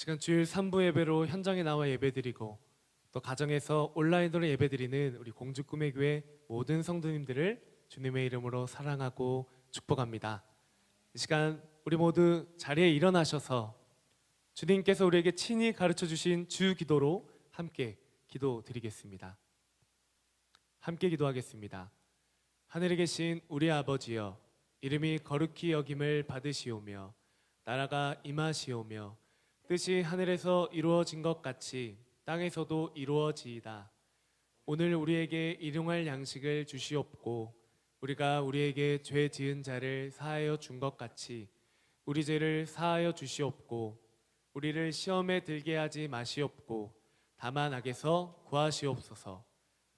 시간 주일 3부 예배로 현장에 나와 예배드리고 또 가정에서 온라인으로 예배드리는 우리 공주 꿈의 교회 모든 성도님들을 주님의 이름으로 사랑하고 축복합니다. 이 시간 우리 모두 자리에 일어나셔서 주님께서 우리에게 친히 가르쳐 주신 주 기도로 함께 기도드리겠습니다. 함께 기도하겠습니다. 하늘에 계신 우리 아버지여, 이름이 거룩히 여김을 받으시오며 나라가 임하시오며 뜻이 하늘에서 이루어진 것 같이 땅에서도 이루어지이다. 오늘 우리에게 일용할 양식을 주시옵고 우리가 우리에게 죄 지은 자를 사하여 준 것 같이 우리 죄를 사하여 주시옵고 우리를 시험에 들게 하지 마시옵고 다만 악에서 구하시옵소서.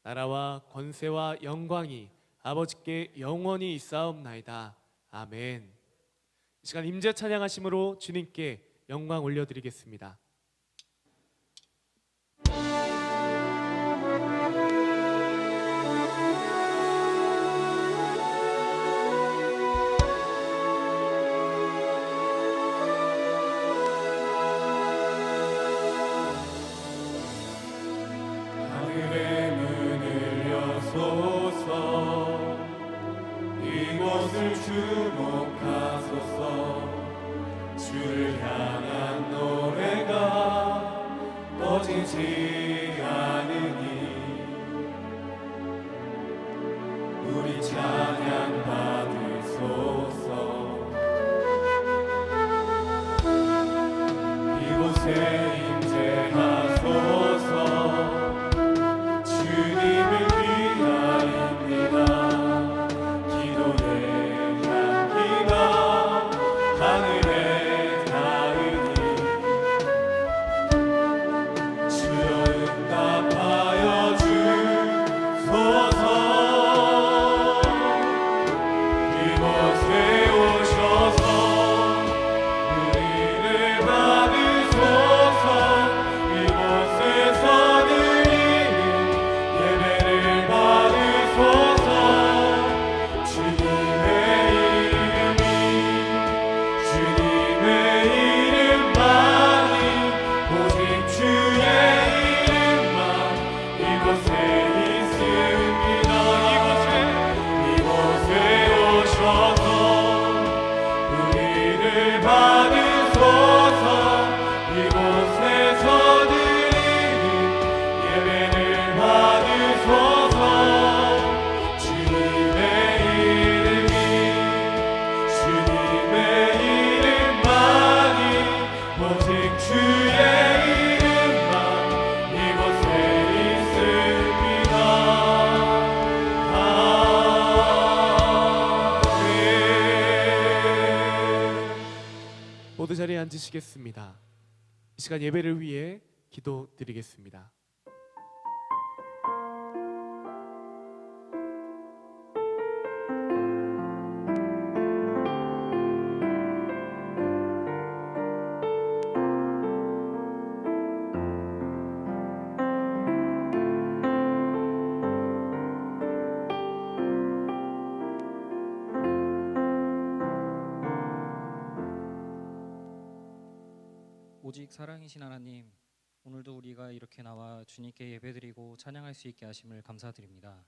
나라와 권세와 영광이 아버지께 영원히 있사옵나이다. 아멘. 이 시간 임재 찬양하심으로 주님께 영광 올려드리겠습니다. 하늘의 문을 여소서, 이곳을 주목하소서. 주를 향한 노래가 꺼지지 않으니 우리 찬양 받으소서. 이곳에 임재하소서. 주님을 위하입니다. 기도의 향기가 하늘에 닿으니 주여 응답하여 주소서. 이곳에 오셔서 우리를 받으소서. 이곳에서 드리는 예배를 받으소서. 주님의 이름만이 오직 주의 이름만 이곳에 있습니다. 이곳에 오셔서 우리를 받으소서. 이곳에서 드리는 예배를 받으소서. 주님의 이름만이 오직 주의 이름만 이곳에 있습니다. 아멘. 모두 자리에 앉으시겠습니다. 이 시간 예배를 위해 기도드리겠습니다. 오직 사랑이신 하나님, 오늘도 우리가 이렇게 나와 주님께 예배드리고 찬양할 수 있게 하심을 감사드립니다.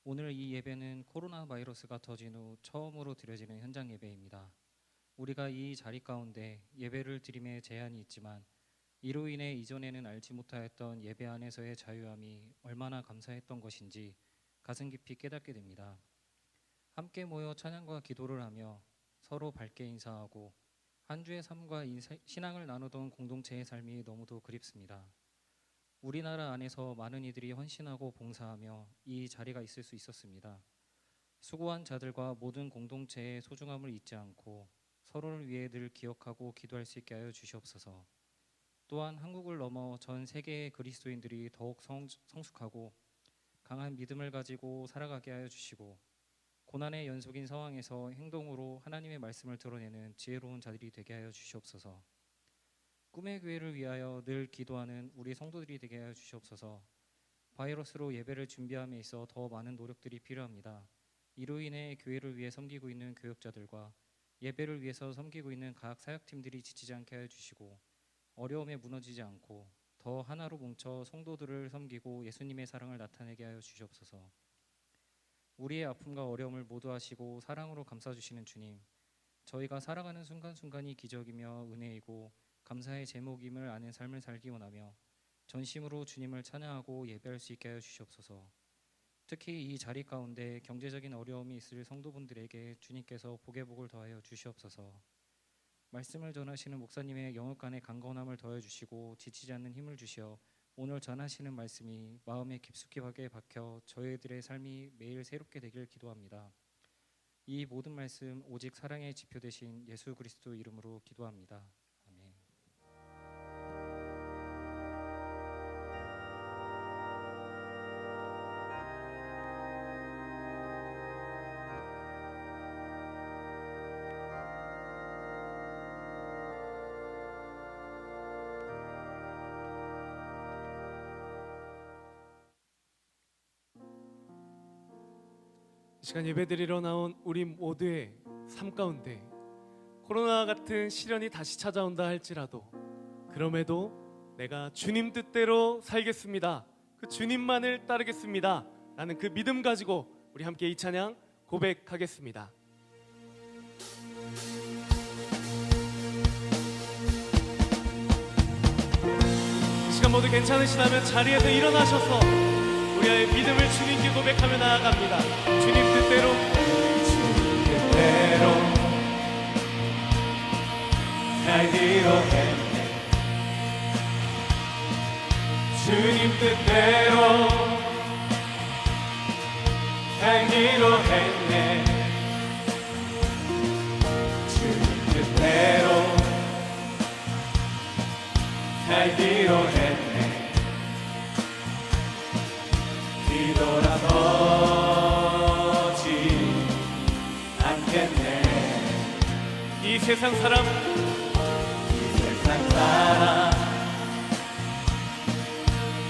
오늘 이 예배는 코로나 바이러스가 터진 후 처음으로 드려지는 현장 예배입니다. 우리가 이 자리 가운데 예배를 드림에 제한이 있지만 이로 인해 이전에는 알지 못하였던 예배 안에서의 자유함이 얼마나 감사했던 것인지 가슴 깊이 깨닫게 됩니다. 함께 모여 찬양과 기도를 하며 서로 밝게 인사하고 한 주의 삶과 신앙을 나누던 공동체의 삶이 너무도 그립습니다. 우리나라 안에서 많은 이들이 헌신하고 봉사하며 이 자리가 있을 수 있었습니다. 수고한 자들과 모든 공동체의 소중함을 잊지 않고 서로를 위해 늘 기억하고 기도할 수 있게 하여 주시옵소서. 또한 한국을 넘어 전 세계의 그리스도인들이 더욱 성숙하고 강한 믿음을 가지고 살아가게 하여 주시고 고난의 연속인 상황에서 행동으로 하나님의 말씀을 드러내는 지혜로운 자들이 되게 하여 주시옵소서. 꿈의 교회를 위하여 늘 기도하는 우리 성도들이 되게 하여 주시옵소서. 바이러스로 예배를 준비함에 있어 더 많은 노력들이 필요합니다. 이로 인해 교회를 위해 섬기고 있는 교역자들과 예배를 위해서 섬기고 있는 각 사역팀들이 지치지 않게 하여 주시고 어려움에 무너지지 않고 더 하나로 뭉쳐 성도들을 섬기고 예수님의 사랑을 나타내게 하여 주시옵소서. 우리의 아픔과 어려움을 모두 하시고 사랑으로 감싸주시는 주님, 저희가 살아가는 순간순간이 기적이며 은혜이고 감사의 제목임을 아는 삶을 살기 원하며 전심으로 주님을 찬양하고 예배할 수 있게 하여 주시옵소서. 특히 이 자리 가운데 경제적인 어려움이 있을 성도분들에게 주님께서 복의 복을 더하여 주시옵소서. 말씀을 전하시는 목사님의 영육간의 강건함을 더해 주시고 지치지 않는 힘을 주시어 오늘 전하시는 말씀이 마음에 깊숙하게 박혀 저희들의 삶이 매일 새롭게 되길 기도합니다. 이 모든 말씀 오직 사랑의 지표 되신 예수 그리스도 이름으로 기도합니다. 아멘. 이 시간 예배드리러 나온 우리 모두의 삶 가운데 코로나 같은 시련이 다시 찾아온다 할지라도 그럼에도 내가 주님 뜻대로 살겠습니다, 그 주님만을 따르겠습니다 라는 그 믿음 가지고 우리 함께 이 찬양 고백하겠습니다. 이 시간 모두 괜찮으시다면 자리에서 일어나셔서 우리의 믿음을 주님께 고백하며 나아갑니다. 주님 뜻대로, 주님 뜻대로 살기로 했네. 주님 뜻대로 살기로 했네. 주님 뜻대로 살기로 했네. 뒤돌아서지 않겠네. 이 세상 사람, 이 세상 사람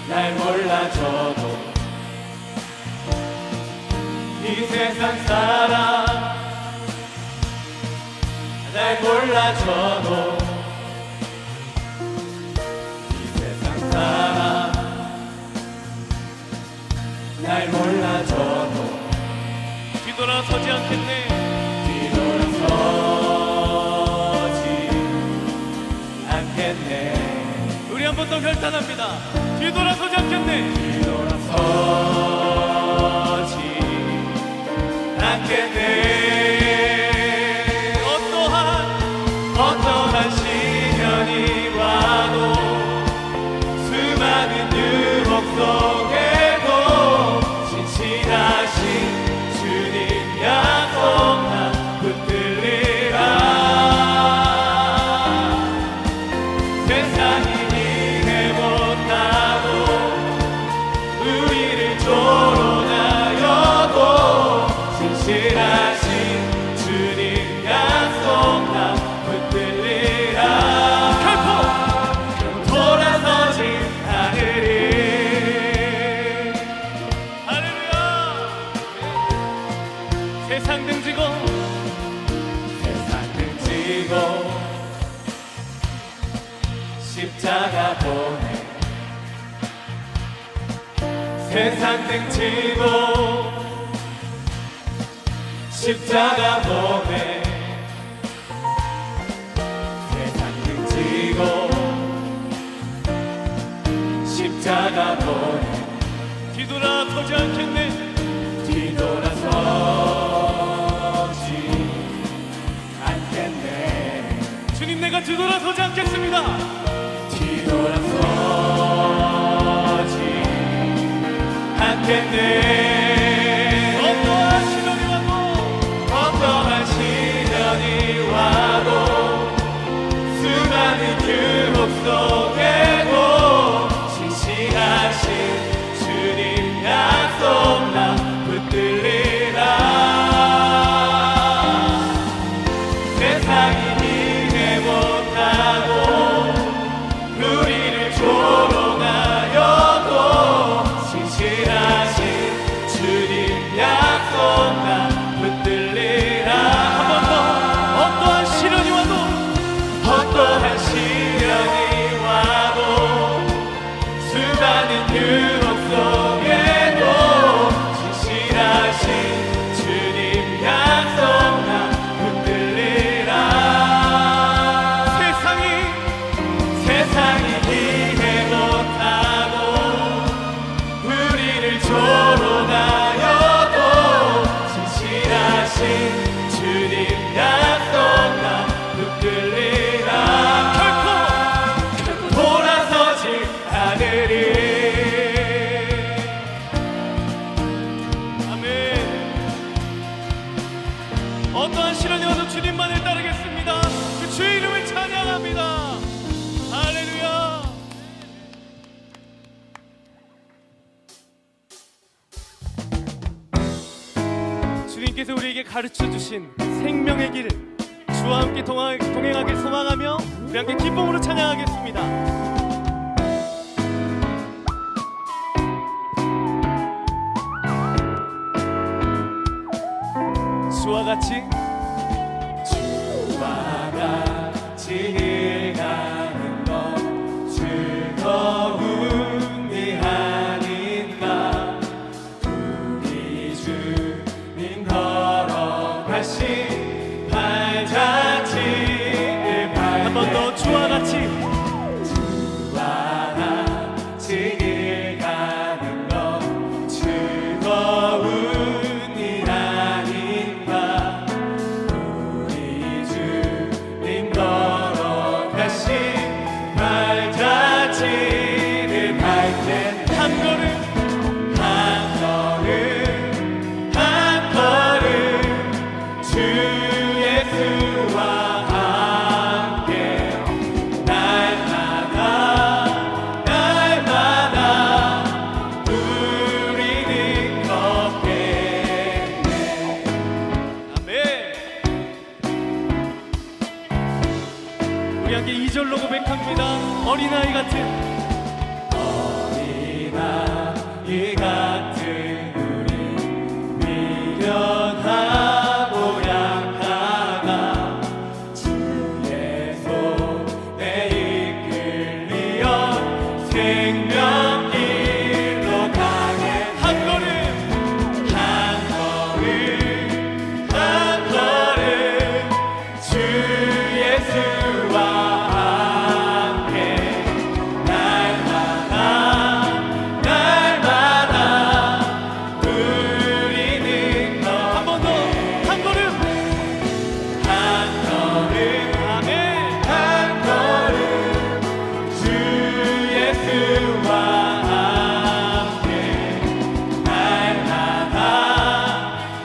날 몰라줘도, 이 세상 사람 날 몰라줘도, 이 세상 사람 날 몰라줘도 뒤돌아서지 않겠네. 뒤돌아서지 않겠네. 우리 한 번 더 결단합니다. 뒤돌아서지 않겠네. 뒤돌아서지 않겠네. 어떠한 시련이 와도 수많은 유혹 속에도 신실하신 주님 약속 나 붙들리라. 세상이 이해 못하고 우리를 조롱하여도 신실하신 주님 약속 나 붙들리라. 결코 돌아서지 않으리. 할렐루야. 세상 등지고 세상 등지고 십자가 보내. 세상 등지고 십자가 보내. 세상 등지고 십자가 보내. 뒤돌아서지 않겠네. 뒤돌아서지 않겠네. 주님, 내가 뒤돌아서지 않겠습니다. 뒤돌아서지 않겠네. 어떠한 시련이 와도, 어떠한 시련이 와도 수많은 유혹 속에도 신실하신 주님 약속 나 붙들리라. 세상이 이해 못하고 우리를 조롱하여도 신실하신 유혹 속에도 진실하신 주님 약속 나 붙들리라. 세상이 이해 못하고 우리를 조롱하여도 진실하신 주님 약속 나 붙들리라. 결코 돌아서지 않으리. 아멘. 어떠한 시련이 와도 주님만을 따르겠습니다. 그 주의 이름을 찬양합니다. 할렐루야. 주님께서 우리에게 가르쳐 주신 생명의 길을 주와 함께 동행하길 소망하며 우리 함께 기쁨으로 찬양하겠습니다. 주와 같이 길 가는 것 즐거운 일 아닌가. 우리 주님 걸어가신 발자취를 한 번 더 주와 같이 길 가는 것 즐거운 일 아닌가. 우리 주님 걸어가신 발자취를 밟는 한 걸음 한 걸음 주 예수와 함께 날마다 우리는 걷겠네. 아멘. 우리 함께 2절로 고백합니다. 어린아이 같은 우리 미련하고 약하나 주의 손에 이끌리어 생명길로 가게. 한 걸음 주 예수와 함께 날마다 우리는 한 번 더 한 걸음 아멘. 한 걸음 주 예수와 함께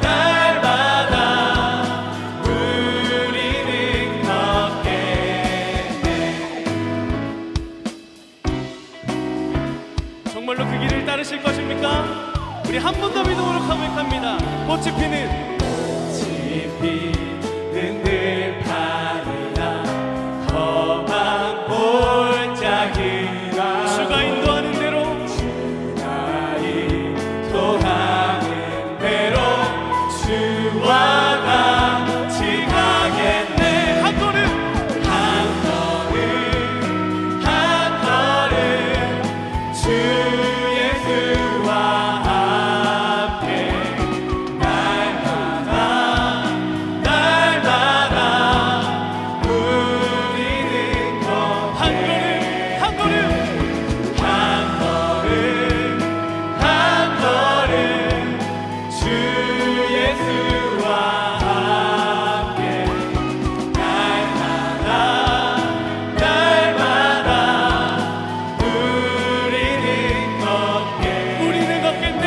날마다 우리는 걷겠네. 정말로 그 길을 따르실 것입니까? 우리 한 번 더 믿음으로 고백합니다. 꽃이 피는 들판이라 험한 골짜기라 주가 인도하는 대로 주와 같이 가겠네. 한 걸음 주 예수와 함께 날마다 우리는 한 걸음 주 예수와 함께 날마다 우리는 걷겠네.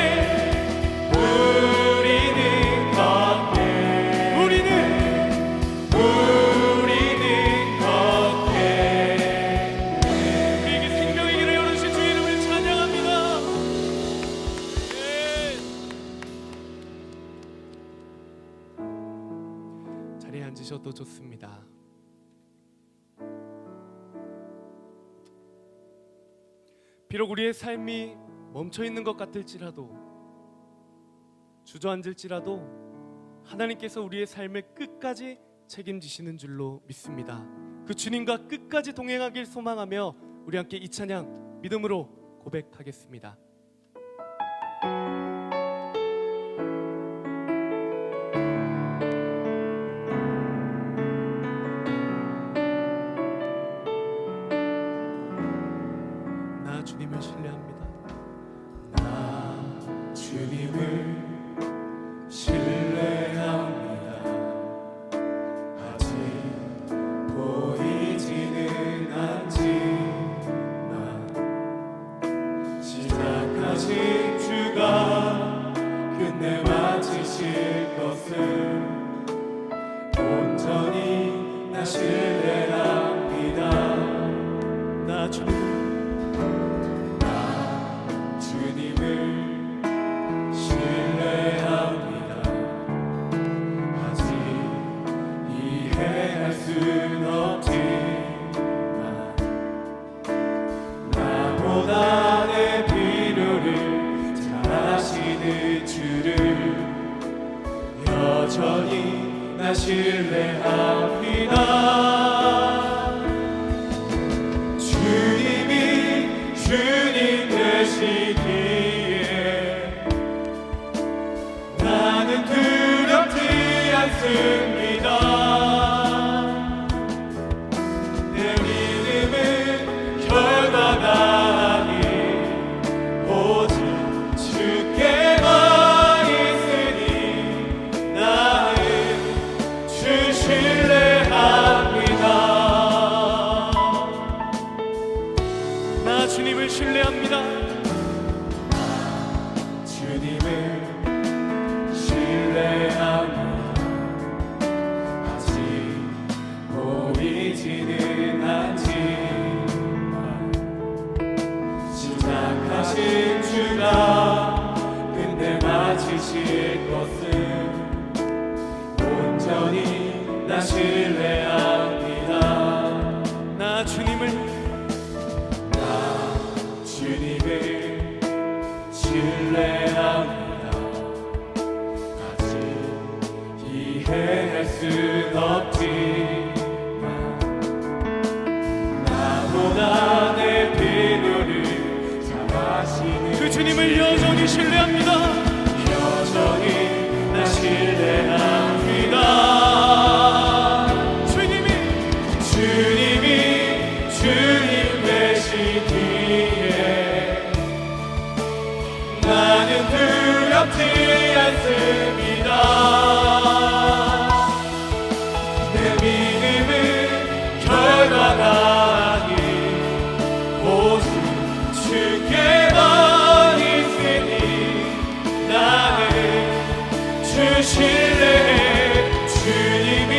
우리는 걷겠네. 우리에게 생명의 길을 열어주신 주의 이름을 찬양합니다. 자리에 앉으셔도 좋습니다. 비록 우리의 삶이 멈춰 있는 것 같을지라도, 주저앉을지라도 하나님께서 우리의 삶을 끝까지 책임지시는 줄로 믿습니다. 그 주님과 끝까지 동행하길 소망하며 우리 함께 이 찬양 믿음으로 고백하겠습니다. 나 주님을 신뢰합니다. 나 주님을 신뢰합니다. 아직 보이지는 않지만 시작하신 주가 끝내 마치실 것을 온전히 나 신뢰합니다. 나 주님을 주님을 신뢰합니다. 아직 이해할 순 없지만 나보다 내 필요를 잘 아시는 주를 여전히 나 신뢰합니다. 주님이 주님 되시기에 나는 두렵지 않습니다. 내 믿음은 결과가 아닌 오직 주께만 있으니 나는 주 신뢰합니다. 나 주님을 신뢰합니다. 주님을 신뢰합니다. 아직 보이지는 않지만 시작하신 주가 끝내 마치실 것을 온전히 나 신뢰합니다. 나 주님을 주님을 신뢰합니다. 아직 이해할 순 없지만 나보다 내 필요를 잘 아시는 그 주님을 여전히 신뢰합니다. 여전히 나 신뢰합니다. 주님이 주님 되시기에 나는 두렵지 않습니다. 내 믿음은 결과가 아닌 오직 주께만 있으니 나는 주 신뢰해. 주님이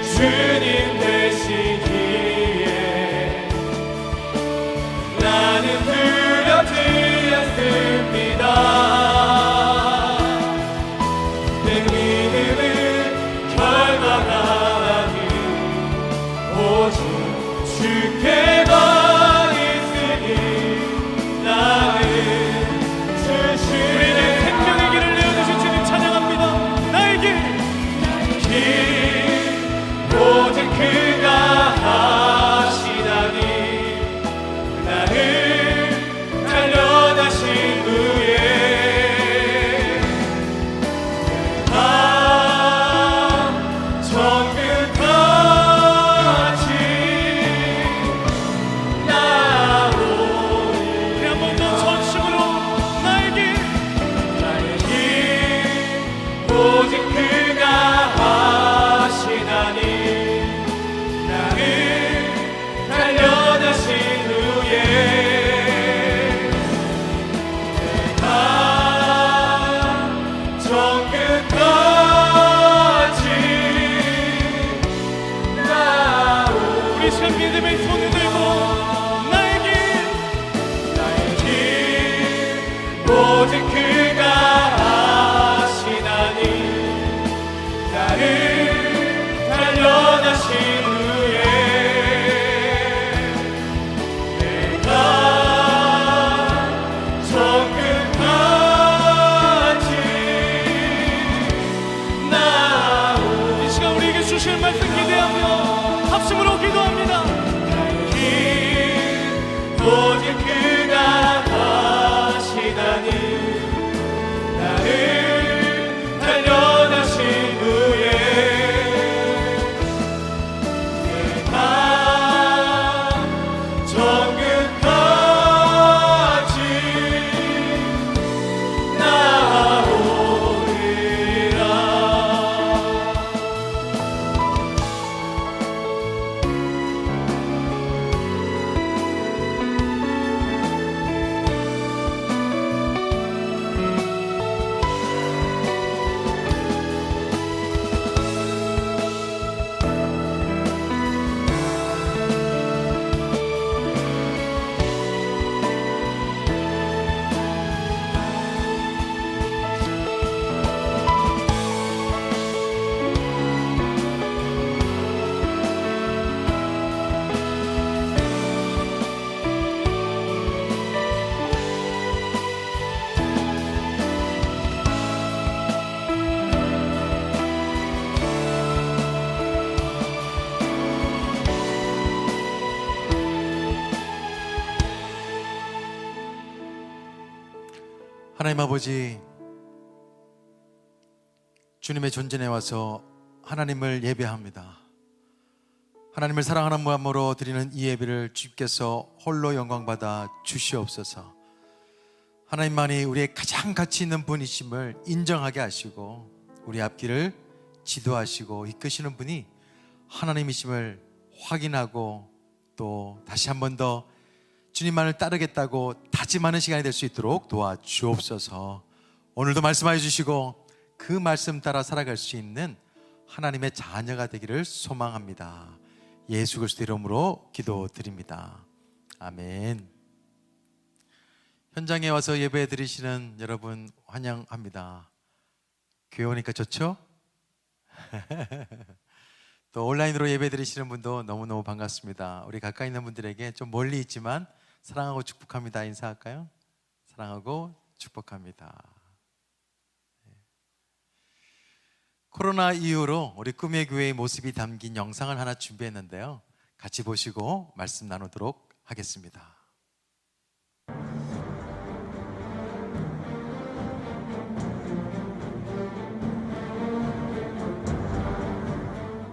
주님 되시기에 나는 두렵지 않습니다. 내 믿음은 결과가 아닌 오직 주께만 있으니 나는 주 우리는 생명의 길을 내어주신 주님 찬양합니다. 나의 길 길 오직 그가 하시다니 나를 달려다신 후에 다 정끝까지 나오니 우리 한 번 더 전심으로 나의 길 오직 그가 하시다니 나를 달려다신 후에 내가 정끝까지 나오니 우리 시간 믿음의 손을 들고 나의 길 길 오직 그가 하시다니 나를 달려다신 후에 내가 정끝까지 나오니 이 시간 우리에게 주실 말씀 기대하며 합심으로 기도합니다. 길 오직 그가 하나님 아버지, 주님의 존전에 와서 하나님을 예배합니다. 하나님을 사랑하는 마음으로 드리는 이 예배를 주께서 홀로 영광받아 주시옵소서. 하나님만이 우리의 가장 가치 있는 분이심을 인정하게 하시고 우리 앞길을 지도하시고 이끄시는 분이 하나님이심을 확인하고 또 다시 한 번 더 주님만을 따르겠다고 다짐하는 시간이 될 수 있도록 도와주옵소서. 오늘도 말씀하여 주시고 그 말씀 따라 살아갈 수 있는 하나님의 자녀가 되기를 소망합니다. 예수 그리스도 이름으로 기도드립니다. 아멘. 현장에 와서 예배 드리시는 여러분 환영합니다. 교회 오니까 좋죠? 또 온라인으로 예배 드리시는 분도 너무너무 반갑습니다. 우리 가까이 있는 분들에게 좀 멀리 있지만 사랑하고 축복합니다. 인사할까요? 사랑하고 축복합니다. 코로나 이후로 우리 꿈의 교회의 모습이 담긴 영상을 하나 준비했는데요. 같이 보시고 말씀 나누도록 하겠습니다.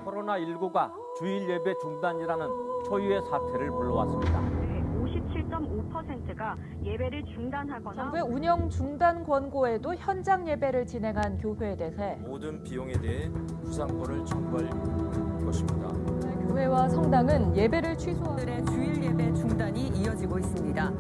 코로나19가 주일 예배 중단이라는 초유의 사태를 불러왔습니다. 57.5%가 예배를 중단하거나 정부의 운영 중단 권고에도 현장 예배를 진행한 교회 대회. 모든 비용에 대해 부상권을 청구할 것입니다. 교회와 성당은 예배를 취소하는 주일 예배 중단이 이어지고 있습니다.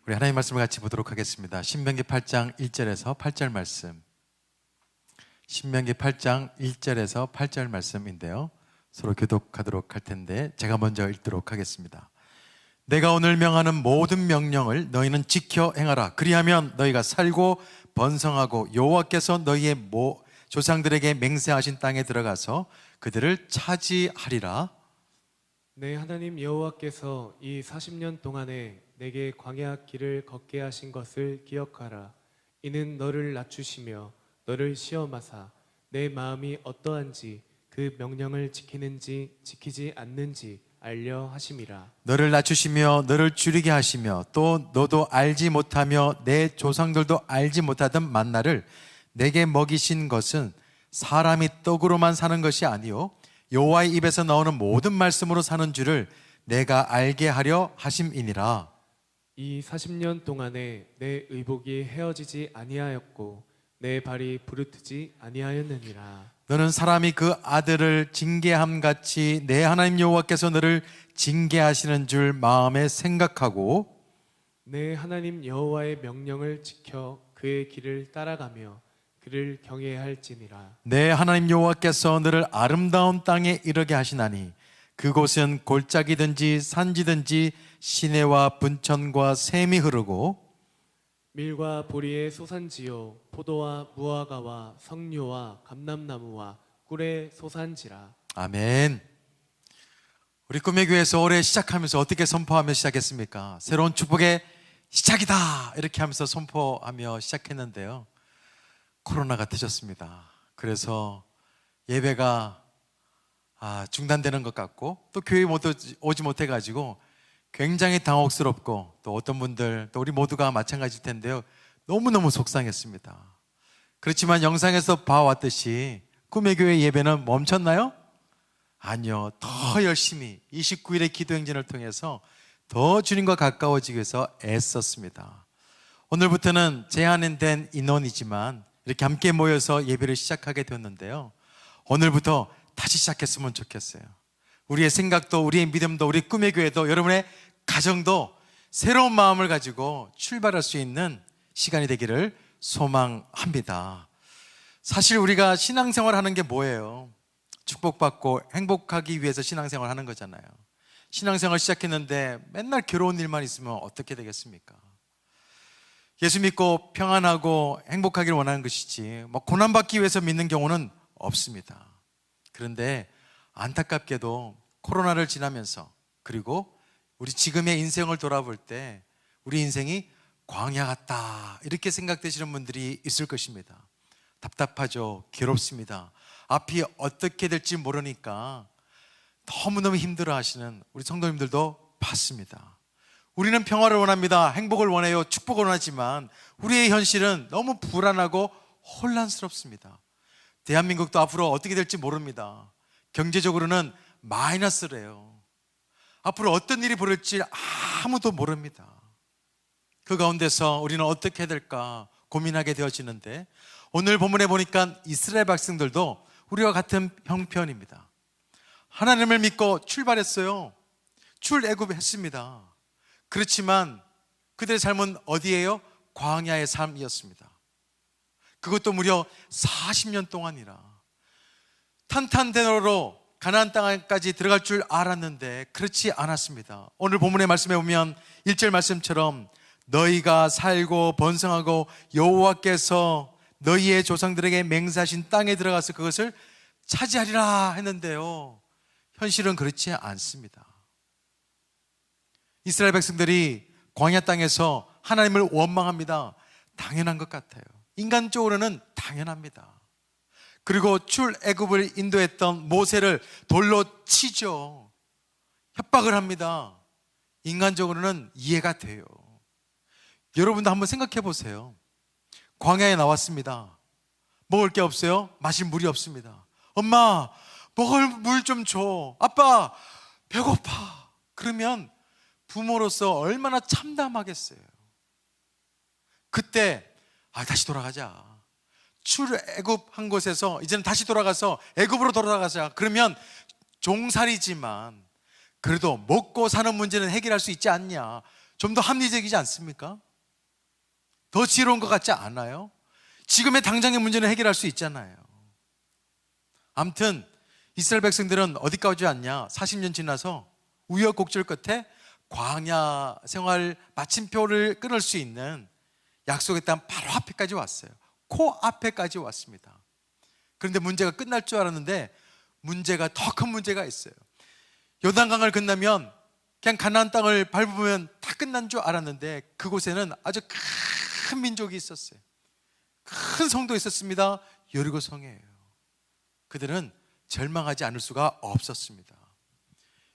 우리 하나님 말씀을 같이 보도록 하겠습니다. 신명기 8장 1절에서 8절 말씀. 신명기 8장 1절에서 8절 말씀인데요. 서로 교독하도록 할 텐데 제가 먼저 읽도록 하겠습니다. 내가 오늘 명하는 모든 명령을 너희는 지켜 행하라. 그리하면 너희가 살고 번성하고 여호와께서 너희의 조상들에게 맹세하신 땅에 들어가서 그들을 차지하리라. 내 하나님 여호와께서 이 40년 동안에 내게 광야 길을 걷게 하신 것을 기억하라. 이는 너를 낮추시며 너를 시험하사 내 마음이 어떠한지 그 명령을 지키는지 지키지 않는지 알려 하심이라. 너를 낮추시며 너를 줄이게 하시며 또 너도 알지 못하며 내 조상들도 알지 못하던 만나를 내게 먹이신 것은 사람이 떡으로만 사는 것이 아니요 여호와의 입에서 나오는 모든 말씀으로 사는 줄을 내가 알게 하려 하심이니라. 이 40년 동안에 내 의복이 헤어지지 아니하였고 내 발이 부르트지 아니하였느니라. 너는 사람이 그 아들을 징계함 같이 내 하나님 여호와께서 너를 징계하시는 줄 마음에 생각하고 내 하나님 여호와의 명령을 지켜 그의 길을 따라가며 그를 경외할지니라. 내 하나님 여호와께서 너를 아름다운 땅에 이르게 하시나니 그곳은 골짜기든지 산지든지 시내와 분천과 샘이 흐르고 밀과 보리의 소산지요 포도와 무화과와 석류와 감람나무와 꿀의 소산지라. 아멘. 우리 꿈의 교회에서 올해 시작하면서 어떻게 선포하며 시작했습니까? 새로운 축복의 시작이다 이렇게 하면서 선포하며 시작했는데요, 코로나가 터졌습니다. 그래서 예배가 중단되는 것 같고 또 교회에 오지 못해가지고 굉장히 당혹스럽고 또 어떤 분들 또 우리 모두가 마찬가지일 텐데요, 너무너무 속상했습니다. 그렇지만 영상에서 봐왔듯이 꿈의 교회 예배는 멈췄나요? 아니요, 더 열심히 29일의 기도행진을 통해서 더 주님과 가까워지기 위해서 애썼습니다. 오늘부터는 제한된 인원이지만 이렇게 함께 모여서 예배를 시작하게 되었는데요, 오늘부터 다시 시작했으면 좋겠어요. 우리의 생각도 우리의 믿음도 우리 꿈의 교회도 여러분의 가정도 새로운 마음을 가지고 출발할 수 있는 시간이 되기를 소망합니다. 사실 우리가 신앙생활 하는 게 뭐예요? 축복받고 행복하기 위해서 신앙생활 하는 거잖아요. 신앙생활 시작했는데 맨날 괴로운 일만 있으면 어떻게 되겠습니까? 예수 믿고 평안하고 행복하기를 원하는 것이지 고난받기 위해서 믿는 경우는 없습니다. 그런데 안타깝게도 코로나를 지나면서 그리고 우리 지금의 인생을 돌아볼 때 우리 인생이 광야 같다 이렇게 생각되시는 분들이 있을 것입니다. 답답하죠. 괴롭습니다. 앞이 어떻게 될지 모르니까 너무너무 힘들어하시는 우리 성도님들도 봤습니다. 우리는 평화를 원합니다. 행복을 원해요. 축복을 원하지만 우리의 현실은 너무 불안하고 혼란스럽습니다. 대한민국도 앞으로 어떻게 될지 모릅니다. 경제적으로는 마이너스래요. 앞으로 어떤 일이 벌어질지 아무도 모릅니다. 그 가운데서 우리는 어떻게 해야 될까 고민하게 되어지는데, 오늘 본문에 보니까 이스라엘 백성들도 우리와 같은 형편입니다. 하나님을 믿고 출발했어요. 출애굽했습니다. 그렇지만 그들의 삶은 어디예요? 광야의 삶이었습니다. 그것도 무려 40년 동안이라. 탄탄대로로 가나안 땅까지 들어갈 줄 알았는데 그렇지 않았습니다. 오늘 본문의 말씀에 보면 1절 말씀처럼 너희가 살고 번성하고 여호와께서 너희의 조상들에게 맹세하신 땅에 들어가서 그것을 차지하리라 했는데요, 현실은 그렇지 않습니다. 이스라엘 백성들이 광야 땅에서 하나님을 원망합니다. 당연한 것 같아요. 인간적으로는 당연합니다. 그리고 출애굽을 인도했던 모세를 돌로 치죠. 협박을 합니다. 인간적으로는 이해가 돼요. 여러분도 한번 생각해 보세요. 광야에 나왔습니다. 먹을 게 없어요. 마실 물이 없습니다. 엄마, 먹을 물 좀 줘. 아빠, 배고파. 그러면 부모로서 얼마나 참담하겠어요. 그때 다시 돌아가자. 출애굽한 곳에서 이제는 다시 돌아가서 애굽으로 돌아가자. 그러면 종살이지만 그래도 먹고 사는 문제는 해결할 수 있지 않냐. 좀 더 합리적이지 않습니까? 더 지혜로운 것 같지 않아요? 지금의 당장의 문제는 해결할 수 있잖아요. 아무튼 이스라엘 백성들은 어디까지 왔냐? 40년 지나서 우여곡절 끝에 광야 생활 마침표를 끊을 수 있는 약속의 땅 바로 앞에까지 왔어요. 코앞에까지 왔습니다. 그런데 문제가 끝날 줄 알았는데 문제가 더 큰 문제가 있어요. 요단강을 건너면 그냥 가나안 땅을 밟으면 다 끝난 줄 알았는데 그곳에는 아주 큰 민족이 있었어요. 큰 성도 있었습니다. 여리고 성이에요. 그들은 절망하지 않을 수가 없었습니다.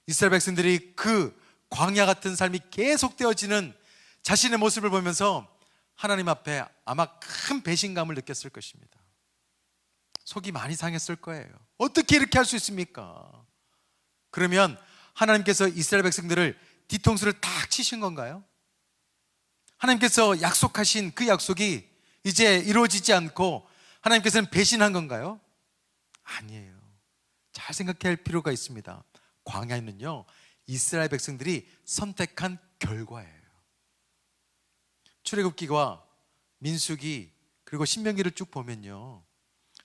이스라엘 백성들이 그 광야 같은 삶이 계속되어지는 자신의 모습을 보면서 하나님 앞에 아마 큰 배신감을 느꼈을 것입니다. 속이 많이 상했을 거예요. 어떻게 이렇게 할 수 있습니까? 그러면 하나님께서 이스라엘 백성들을 뒤통수를 탁 치신 건가요? 하나님께서 약속하신 그 약속이 이제 이루어지지 않고 하나님께서는 배신한 건가요? 아니에요. 잘 생각해야 할 필요가 있습니다. 광야는요, 이스라엘 백성들이 선택한 결과예요. 출애굽기와 민수기 그리고 신명기를 쭉 보면요,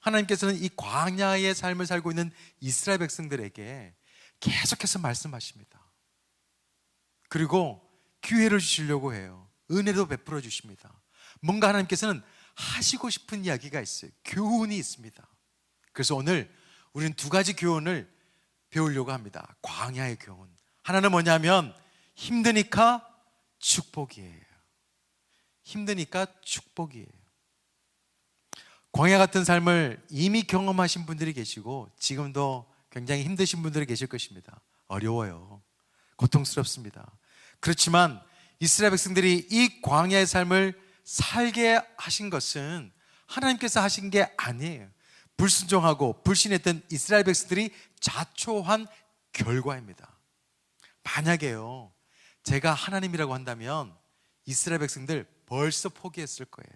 하나님께서는 이 광야의 삶을 살고 있는 이스라엘 백성들에게 계속해서 말씀하십니다. 그리고 기회를 주시려고 해요. 은혜도 베풀어 주십니다. 뭔가 하나님께서는 하시고 싶은 이야기가 있어요. 교훈이 있습니다. 그래서 오늘 우리는 두 가지 교훈을 배우려고 합니다. 광야의 교훈. 하나는 뭐냐면 힘드니까 축복이에요. 힘드니까 축복이에요. 광야 같은 삶을 이미 경험하신 분들이 계시고 지금도 굉장히 힘드신 분들이 계실 것입니다. 어려워요. 고통스럽습니다. 그렇지만 이스라엘 백성들이 이 광야의 삶을 살게 하신 것은 하나님께서 하신 게 아니에요. 불순종하고 불신했던 이스라엘 백성들이 자초한 결과입니다. 만약에요, 제가 하나님이라고 한다면 이스라엘 백성들 벌써 포기했을 거예요.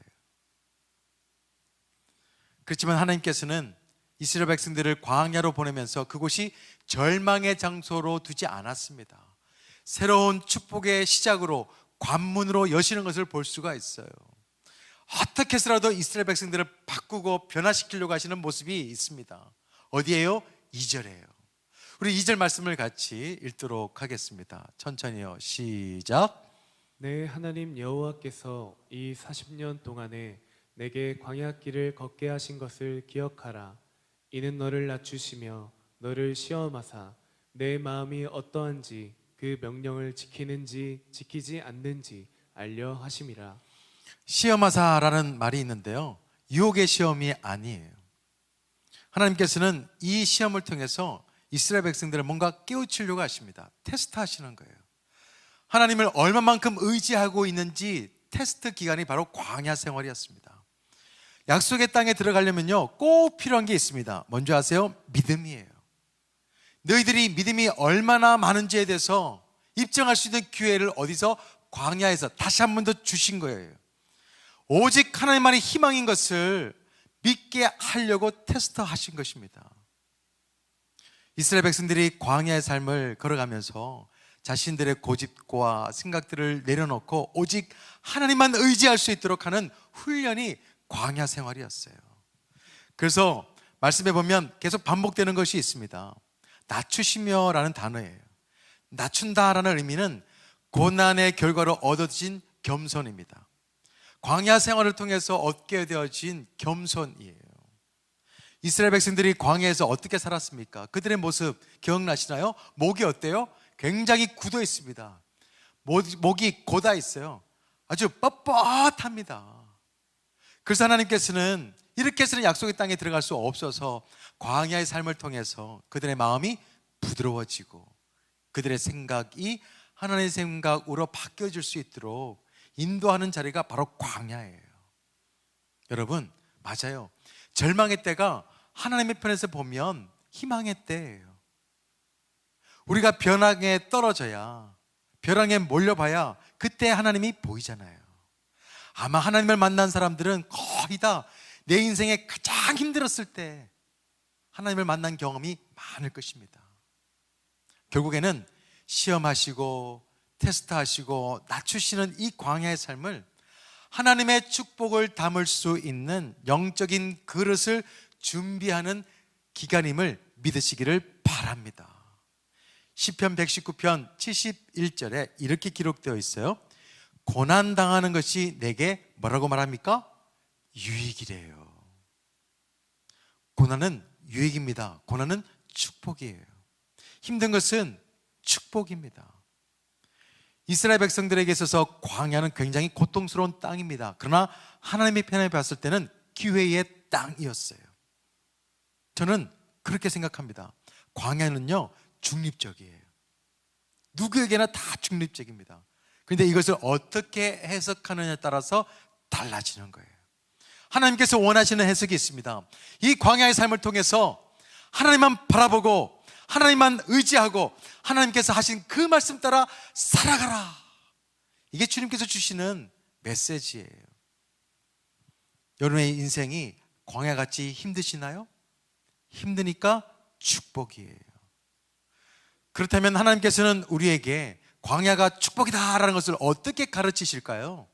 그렇지만 하나님께서는 이스라엘 백성들을 광야로 보내면서 그곳이 절망의 장소로 두지 않았습니다. 새로운 축복의 시작으로 관문으로 여시는 것을 볼 수가 있어요. 어떻게 해서라도 이스라엘 백성들을 바꾸고 변화시키려고 하시는 모습이 있습니다. 어디예요? 2절이에요. 우리 2절 말씀을 같이 읽도록 하겠습니다. 천천히요. 시작. 내 하나님 여호와께서 이 40년 동안에 내게 광야길을 걷게 하신 것을 기억하라. 이는 너를 낮추시며 너를 시험하사 내 마음이 어떠한지 그 명령을 지키는지 지키지 않는지 알려 하심이라. 시험하사라는 말이 있는데요, 유혹의 시험이 아니에요. 하나님께서는 이 시험을 통해서 이스라엘 백성들을 뭔가 깨우치려고 하십니다. 테스트하시는 거예요. 하나님을 얼마만큼 의지하고 있는지 테스트 기간이 바로 광야 생활이었습니다. 약속의 땅에 들어가려면요, 꼭 필요한 게 있습니다. 뭔지 아세요? 믿음이에요. 너희들이 믿음이 얼마나 많은지에 대해서 입증할 수 있는 기회를 어디서? 광야에서 다시 한 번 더 주신 거예요. 오직 하나님만이 희망인 것을 믿게 하려고 테스트하신 것입니다. 이스라엘 백성들이 광야의 삶을 걸어가면서 자신들의 고집과 생각들을 내려놓고 오직 하나님만 의지할 수 있도록 하는 훈련이 광야 생활이었어요. 그래서 말씀해 보면 계속 반복되는 것이 있습니다. 낮추시며 라는 단어예요. 낮춘다라는 의미는 고난의 결과로 얻어진 겸손입니다. 광야 생활을 통해서 얻게 되어진 겸손이에요. 이스라엘 백성들이 광야에서 어떻게 살았습니까? 그들의 모습 기억나시나요? 목이 어때요? 굉장히 굳어 있습니다. 목이 고다 있어요. 아주 뻣뻣합니다. 그래서 하나님께서는 이렇게 해서는 약속의 땅에 들어갈 수 없어서 광야의 삶을 통해서 그들의 마음이 부드러워지고 그들의 생각이 하나님의 생각으로 바뀌어질 수 있도록 인도하는 자리가 바로 광야예요. 여러분, 맞아요. 절망의 때가 하나님의 편에서 보면 희망의 때예요. 우리가 벼랑에 떨어져야, 벼랑에 몰려봐야 그때 하나님이 보이잖아요. 아마 하나님을 만난 사람들은 거의 다 내 인생에 가장 힘들었을 때 하나님을 만난 경험이 많을 것입니다. 결국에는 시험하시고 테스트하시고 낮추시는 이 광야의 삶을 하나님의 축복을 담을 수 있는 영적인 그릇을 준비하는 기간임을 믿으시기를 바랍니다. 시편 119편 71절에 이렇게 기록되어 있어요. 고난당하는 것이 내게 뭐라고 말합니까? 유익이래요. 고난은 유익입니다. 고난은 축복이에요. 힘든 것은 축복입니다. 이스라엘 백성들에게 있어서 광야는 굉장히 고통스러운 땅입니다. 그러나 하나님의 편에 봤을 때는 기회의 땅이었어요. 저는 그렇게 생각합니다. 광야는요, 중립적이에요. 누구에게나 다 중립적입니다. 그런데 이것을 어떻게 해석하느냐에 따라서 달라지는 거예요. 하나님께서 원하시는 해석이 있습니다. 이 광야의 삶을 통해서 하나님만 바라보고 하나님만 의지하고 하나님께서 하신 그 말씀 따라 살아가라. 이게 주님께서 주시는 메시지예요. 여러분의 인생이 광야같이 힘드시나요? 힘드니까 축복이에요. 그렇다면 하나님께서는 우리에게 광야가 축복이다라는 것을 어떻게 가르치실까요?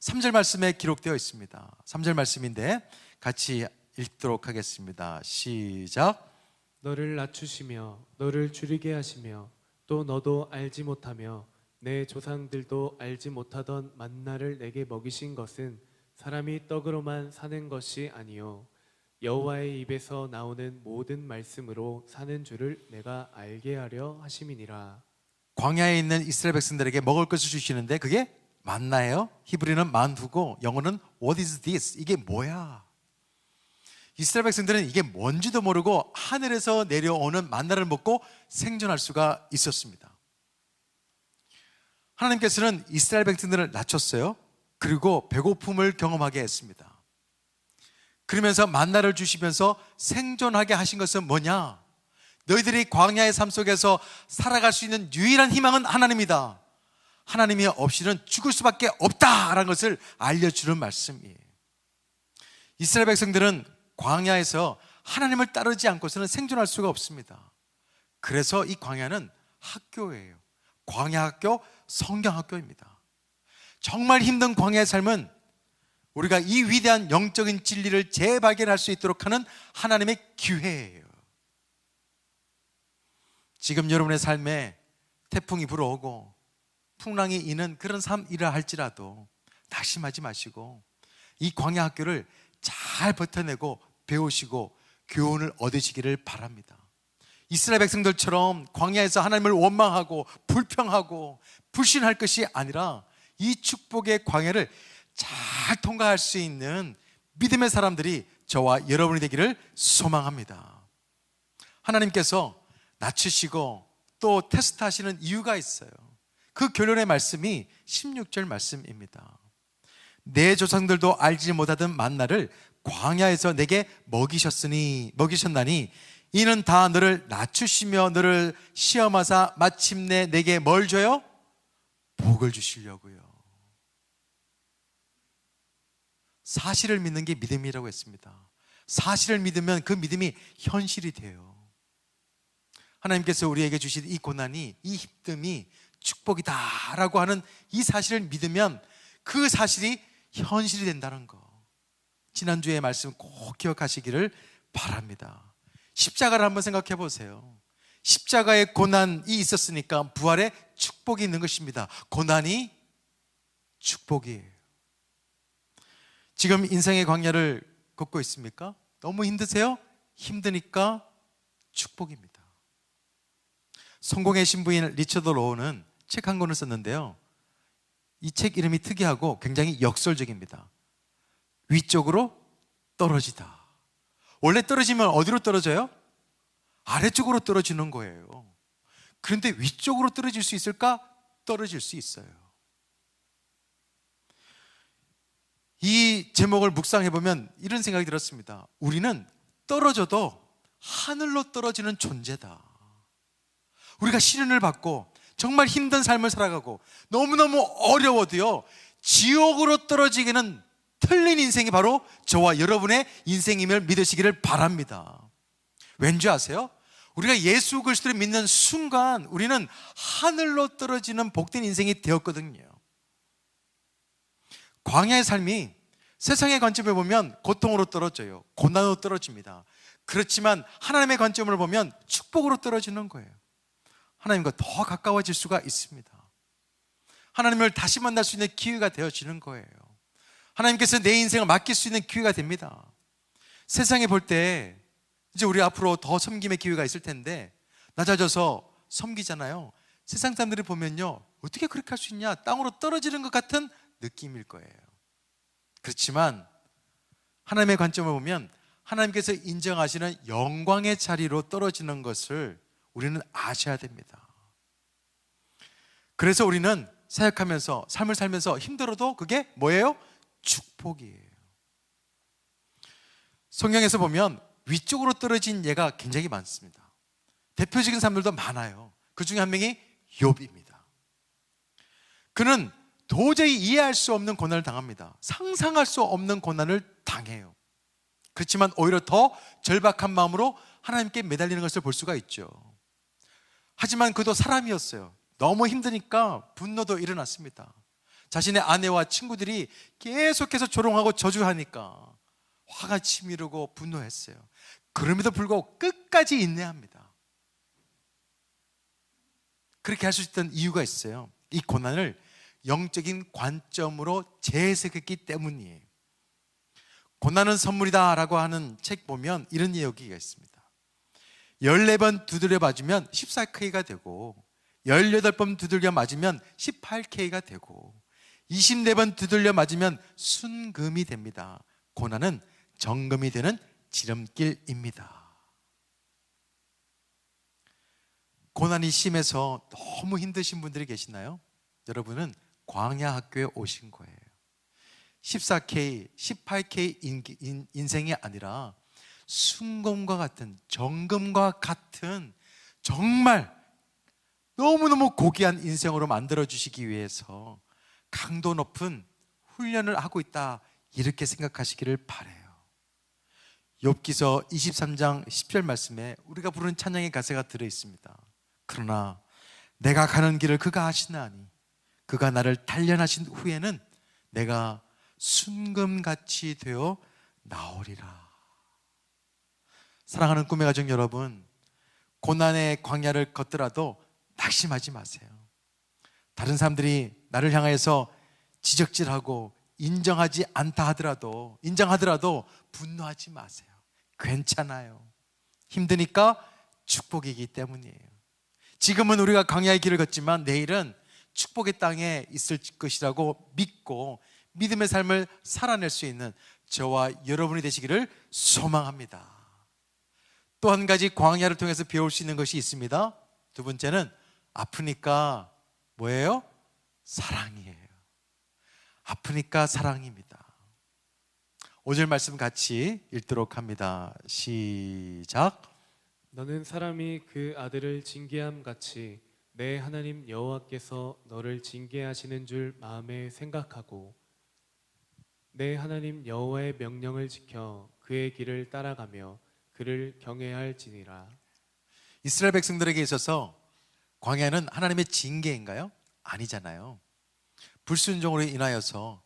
3절 말씀에 기록되어 있습니다. 3절 말씀인데 같이 읽도록 하겠습니다. 시작. 너를 낮추시며 너를 줄이게 하시며 또 너도 알지 못하며 내 조상들도 알지 못하던 만나를 내게 먹이신 것은 사람이 떡으로만 사는 것이 아니요 여호와의 입에서 나오는 모든 말씀으로 사는 줄을 내가 알게 하려 하심이니라. 광야에 있는 이스라엘 백성들에게 먹을 것을 주시는데 그게 만나예요. 히브리는 만두고 영어는 What is this? 이게 뭐야? 이스라엘 백성들은 이게 뭔지도 모르고 하늘에서 내려오는 만나를 먹고 생존할 수가 있었습니다. 하나님께서는 이스라엘 백성들을 낮췄어요. 그리고 배고픔을 경험하게 했습니다. 그러면서 만나를 주시면서 생존하게 하신 것은 뭐냐? 너희들이 광야의 삶 속에서 살아갈 수 있는 유일한 희망은 하나님이다. 하나님이 없이는 죽을 수밖에 없다라는 것을 알려주는 말씀이에요. 이스라엘 백성들은 광야에서 하나님을 따르지 않고서는 생존할 수가 없습니다. 그래서 이 광야는 학교예요. 광야학교, 성경학교입니다. 정말 힘든 광야의 삶은 우리가 이 위대한 영적인 진리를 재발견할 수 있도록 하는 하나님의 기회예요. 지금 여러분의 삶에 태풍이 불어오고 풍랑이 이는 그런 삶이라 할지라도 낙심하지 마시고 이 광야 학교를 잘 버텨내고 배우시고 교훈을 얻으시기를 바랍니다. 이스라엘 백성들처럼 광야에서 하나님을 원망하고 불평하고 불신할 것이 아니라 이 축복의 광야를 잘 통과할 수 있는 믿음의 사람들이 저와 여러분이 되기를 소망합니다. 하나님께서 낮추시고 또 테스트하시는 이유가 있어요. 그 결론의 말씀이 16절 말씀입니다. 내 조상들도 알지 못하던 만나를 광야에서 내게 먹이셨나니 이는 다 너를 낮추시며 너를 시험하사 마침내 내게 뭘 줘요? 복을 주시려고요. 사실을 믿는 게 믿음이라고 했습니다. 사실을 믿으면 그 믿음이 현실이 돼요. 하나님께서 우리에게 주신 이 고난이, 이 힘듦이 축복이다라고 하는 이 사실을 믿으면 그 사실이 현실이 된다는 거. 지난주의 말씀 꼭 기억하시기를 바랍니다. 십자가를 한번 생각해 보세요. 십자가의 고난이 있었으니까 부활의 축복이 있는 것입니다. 고난이 축복이에요. 지금 인생의 광야를 걷고 있습니까? 너무 힘드세요? 힘드니까 축복입니다. 성공의 신부인 리처드 로우는 책 한 권을 썼는데요. 이 책 이름이 특이하고 굉장히 역설적입니다. 위쪽으로 떨어지다. 원래 떨어지면 어디로 떨어져요? 아래쪽으로 떨어지는 거예요. 그런데 위쪽으로 떨어질 수 있을까? 떨어질 수 있어요. 이 제목을 묵상해보면 이런 생각이 들었습니다. 우리는 떨어져도 하늘로 떨어지는 존재다. 우리가 시련을 받고 정말 힘든 삶을 살아가고 너무너무 어려워도요, 지옥으로 떨어지기는 틀린 인생이 바로 저와 여러분의 인생임을 믿으시기를 바랍니다. 왠지 아세요? 우리가 예수 그리스도를 믿는 순간 우리는 하늘로 떨어지는 복된 인생이 되었거든요. 광야의 삶이 세상의 관점을 보면 고통으로 떨어져요. 고난으로 떨어집니다. 그렇지만 하나님의 관점을 보면 축복으로 떨어지는 거예요. 하나님과 더 가까워질 수가 있습니다. 하나님을 다시 만날 수 있는 기회가 되어지는 거예요. 하나님께서 내 인생을 맡길 수 있는 기회가 됩니다. 세상에 볼 때 이제 우리 앞으로 더 섬김의 기회가 있을 텐데 낮아져서 섬기잖아요. 세상 사람들이 보면요, 어떻게 그렇게 할 수 있냐, 땅으로 떨어지는 것 같은 느낌일 거예요. 그렇지만 하나님의 관점을 보면 하나님께서 인정하시는 영광의 자리로 떨어지는 것을 우리는 아셔야 됩니다. 그래서 우리는 사역하면서 삶을 살면서 힘들어도 그게 뭐예요? 축복이에요. 성경에서 보면 위쪽으로 떨어진 예가 굉장히 많습니다. 대표적인 사람들도 많아요. 그 중에 한 명이 욥입니다. 그는 도저히 이해할 수 없는 고난을 당합니다. 상상할 수 없는 고난을 당해요. 그렇지만 오히려 더 절박한 마음으로 하나님께 매달리는 것을 볼 수가 있죠. 하지만 그도 사람이었어요. 너무 힘드니까 분노도 일어났습니다. 자신의 아내와 친구들이 계속해서 조롱하고 저주하니까 화가 치밀고 분노했어요. 그럼에도 불구하고 끝까지 인내합니다. 그렇게 할 수 있던 이유가 있어요. 이 고난을 영적인 관점으로 재해석했기 때문이에요. 고난은 선물이다 라고 하는 책 보면 이런 이야기가 있습니다. 14번 두드려 맞으면 14K가 되고 18번 두들겨 맞으면 18K가 되고 24번 두들려 맞으면 순금이 됩니다. 고난은 정금이 되는 지름길입니다. 고난이 심해서 너무 힘드신 분들이 계시나요? 여러분은 광야 학교에 오신 거예요. 14K, 18K 인생이 아니라 순금과 같은, 정금과 같은 정말 너무너무 고귀한 인생으로 만들어주시기 위해서 강도 높은 훈련을 하고 있다, 이렇게 생각하시기를 바라요. 욥기서 23장 10절 말씀에 우리가 부르는 찬양의 가사가 들어있습니다. 그러나 내가 가는 길을 그가 아시나니 그가 나를 단련하신 후에는 내가 순금같이 되어 나오리라. 사랑하는 꿈의 가족 여러분, 고난의 광야를 걷더라도 낙심하지 마세요. 다른 사람들이 나를 향해서 지적질하고 인정하지 않다 하더라도, 인정하더라도 분노하지 마세요. 괜찮아요. 힘드니까 축복이기 때문이에요. 지금은 우리가 광야의 길을 걷지만 내일은 축복의 땅에 있을 것이라고 믿고 믿음의 삶을 살아낼 수 있는 저와 여러분이 되시기를 소망합니다. 또 한 가지 광야를 통해서 배울 수 있는 것이 있습니다. 두 번째는 아프니까 뭐예요? 사랑이에요. 아프니까 사랑입니다. 5절 말씀 같이 읽도록 합니다. 시작. 너는 사람이 그 아들을 징계함 같이 내 하나님 여호와께서 너를 징계하시는 줄 마음에 생각하고 내 하나님 여호와의 명령을 지켜 그의 길을 따라가며 그를 경외할지니라. 이스라엘 백성들에게 있어서 광야는 하나님의 징계인가요? 아니잖아요. 불순종으로 인하여서